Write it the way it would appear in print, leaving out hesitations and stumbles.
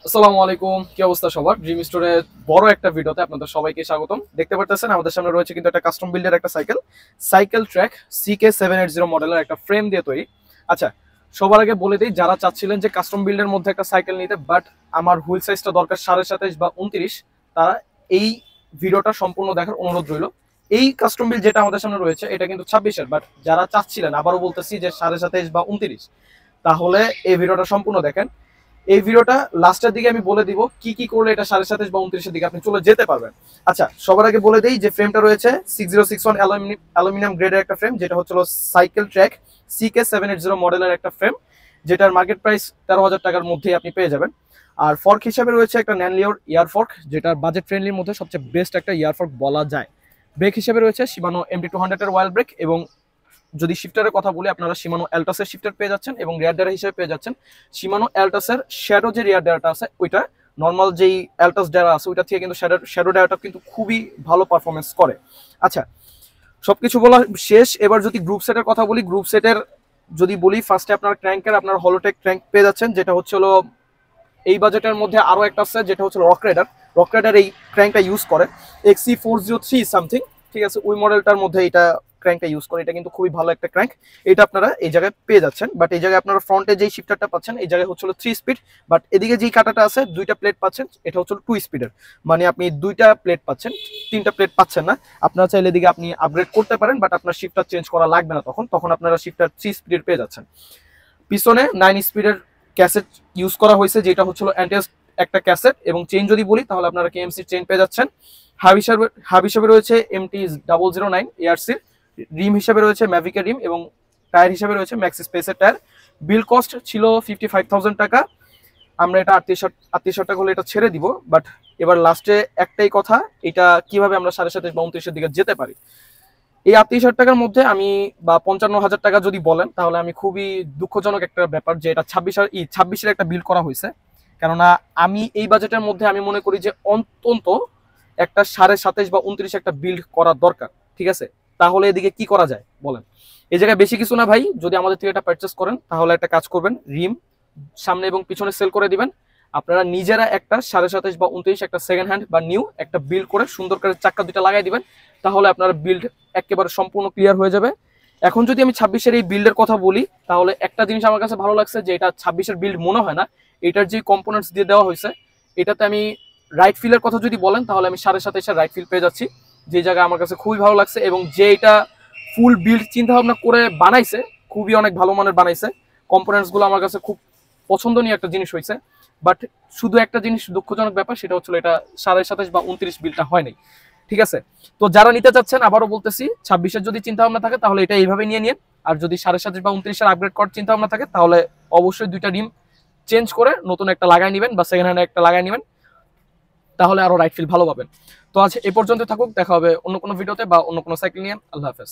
আসসালামু আলাইকুম, কি অবস্থা সবার? ড্রিম স্টোরে বড় একটা ভিডিওতে আপনাদের সবাইকে স্বাগতম। দেখতে পারতেছেন আমাদের সামনে রয়েছে কিন্তু একটা কাস্টম বিল্ডের একটা সাইকেল ট্র্যাক CK780 মডেলের একটা ফ্রেম দিয়ে তৈরি। আচ্ছা, সবার আগে বলে দিই, যারা চাচ্ছিলেন যে কাস্টম বিল্ডের মধ্যে একটা সাইকেল নিতে, বাট আমার হুইল সাইজটা দরকার 27.5 বা 29, তারা এই ভিডিওটা সম্পূর্ণ দেখার অনুরোধ রইল। এই কাস্টম বিল্ড যেটা আমাদের সামনে রয়েছে এটা কিন্তু 26-এর, বাট যারা চাচ্ছিলেন, আবারও বলতেছি, যে 27.5 বা 29, তাহলে এই ভিডিওটা সম্পূর্ণ দেখেন। এই ভিডিওটা লাস্টের দিকে আমি বলে দিব কি কি করলে এটা 27.5 বা 29-এর দিকে আপনি চলে যেতে পারবেন। আচ্ছা, সবার আগে বলে দেই যে ফ্রেমটা রয়েছে 6061 অ্যালুমিনিয়াম গ্রেডের একটা ফ্রেম, যেটা হচ্ছিল সাইকেল ট্র্যাক CK780 মডেলের একটা ফ্রেম, যেটার মার্কেট প্রাইস 13,000 টাকার মধ্যেই আপনি পেয়ে যাবেন। আর ফর্ক হিসাবে রয়েছে একটা ন্যানলিওর ইয়ার ফর্ক, যেটা বাজেট ফ্রেন্ডলির মধ্যে সবচেয়ে বেস্ট একটা ইয়ার ফর্ক বলা যায়। ব্রেক হিসেবে রয়েছে শিমানো MT200 এর ওয়াইল ব্রেক, এবং যদি শিফটারের কথা বলি, আপনারা শিমানো অ্যালটাসের শিফটার পেয়ে যাচ্ছেন এবং রিয়ার ডেরা হিসেবে পেয়ে যাচ্ছেন শিমানো অ্যালটাসের শ্যাডো যে রিয়ার ডেরাটা আছে, ওইটা নর্মাল যেই অ্যালটাস ডেরা আছে ওইটা থেকে কিন্তু শ্যাডো ডেরাটা কিন্তু খুবই ভালো পারফরমেন্স করে। আচ্ছা, সবকিছু বলা শেষ। এবার যদি গ্রুপ সেটের কথা বলি, গ্রুপ সেটের যদি বলি, ফার্স্টে আপনার ক্র্যাঙ্কের আপনার হলোটেক ক্র্যাঙ্ক পেয়ে যাচ্ছেন, যেটা হচ্ছে হলো এই বাজেটের মধ্যে আরও একটা আছে, যেটা হচ্ছে রক রাইডার এই ক্র্যাঙ্কটা ইউজ করে, XC403 সামথিং, ঠিক আছে, ওই মডেলটার মধ্যে এটা ক্র্যাঙ্কটা ইউজ করে। এটা কিন্তু খুবই ভালো একটা ক্র্যাঙ্ক, এটা আপনারা এই জায়গায় পেয়ে যাচ্ছেন। বাট এই জায়গায় আপনারা ফ্রন্টে যেই শিফটারটা পাচ্ছেন, এই জায়গায় হচ্ছে 3 স্পিড, বাট এদিকে যেই কাটাটা আছে দুইটা প্লেট পাচ্ছেন, এটা হচ্ছে 2 স্পিডের, মানে আপনি দুইটা প্লেট পাচ্ছেন, তিনটা প্লেট পাচ্ছেন না। আপনারা চাইলে এদিকে আপনি আপগ্রেড করতে পারেন, বাট আপনার শিফটার চেঞ্জ করা লাগবে না, তখন আপনারা শিফটার 3 স্পিডের পেয়ে যাচ্ছেন। পিছনে 9 স্পিডের ক্যাসেট ইউজ করা হয়েছে, যেটা হচ্ছিল অ্যান্টিয়াস একটা ক্যাসেট। এবং চেইন যদি বলি, তাহলে আপনারা KMC চেইন পেয়ে যাচ্ছেন। হাব হিসাবে রয়েছে MT009 ARC-র। রিম হিসাবে রয়েছে ম্যাভিকের রিম, এবং টায়ার হিসাবে রয়েছে ম্যাক্সি স্পেসের টায়ার। বিল কস্ট ছিল 55,000 টাকা। আমরা এটা 38 টাকা হলে এটা ছেড়ে দিব। বাট এবার লাস্টে একটাই কথা, এটা কিভাবে আমরা 27.5 বা 29-এর দিকে যেতে পারি। এই 38,000 টাকার মধ্যে আমি, বা 55,000 টাকা যদি বলেন, তাহলে আমি খুবই দুঃখজনক একটা ব্যাপার যে এটা 26-এর একটা বিল করা হয়েছে। কেননা আমি এই বাজেটের মধ্যে আমি মনে করি যে অন্তত একটা 27.5 বা 29 একটা বিল্ড করা দরকার, ঠিক আছে? তাহলে এদিকে কি করা যায় বলেন? এই জায়গায় বেশি কিছু না ভাই, যদি আমাদের থেকে এটা পারচেস করেন, তাহলে একটা কাজ করবেন, রিম সামনে এবং পিছনে সেল করে দিবেন। আপনারা নিজেরা একটা 27.5 বা 29 একটা সেকেন্ড হ্যান্ড বা নিউ একটা বিল্ড করে সুন্দর করে চাক্কা দুটা লাগাই দিবেন, তাহলে আপনার বিল্ড একেবারে সম্পূর্ণ ক্লিয়ার হয়ে যাবে। এখন যদি আমি 26-এর এই বিল্ডের কথা বলি, তাহলে একটা জিনিস আমার কাছে ভালো লাগছে, যে এটা 26-এর বিল্ড মনে হয় না। এটার যে কম্পোনেন্টস দিয়ে দেওয়া হয়েছে, এটাতে আমি রাইট ফিলের কথা যদি বলেন, তাহলে আমি 27.5-এর রাইট ফিল পেয়ে যাচ্ছি, যে জায়গায় আমার কাছে খুবই ভালো লাগছে। এবং যে এটা ফুল বিল্ড চিন্তা ভাবনা করে বানাইছে, খুবই অনেক ভালো মানের বানাইছে। কম্পোনেন্টসগুলো আমার কাছে খুব পছন্দনীয় একটা জিনিস হয়েছে। বাট শুধু একটা জিনিস দুঃখজনক ব্যাপার, সেটা হচ্ছিল এটা 27.5 বা 29 বিলটা হয় নাই, ঠিক আছে? তো যারা নিতে চাচ্ছেন, আবারও বলতেছি, 26-এর যদি চিন্তা ভাবনা থাকে, তাহলে এটা এইভাবে নিয়ে নিন। আর যদি 27.5 বা 29-এর আপগ্রেড করার চিন্তা ভাবনা থাকে, তাহলে অবশ্যই দুইটা রিম চেঞ্জ করে নতুন একটা লাগাই নেবেন, বা সেকেন্ড হ্যান্ড একটা লাগাই নেবেন, তাহলে আরো রাইট ফিল ভালো পাবেন। তো আজ এ পর্যন্ত থাকুক, দেখা হবে অন্য কোনো ভিডিওতে বা অন্য কোনো সাইকেল নিয়ে। আল্লাহ হাফেজ।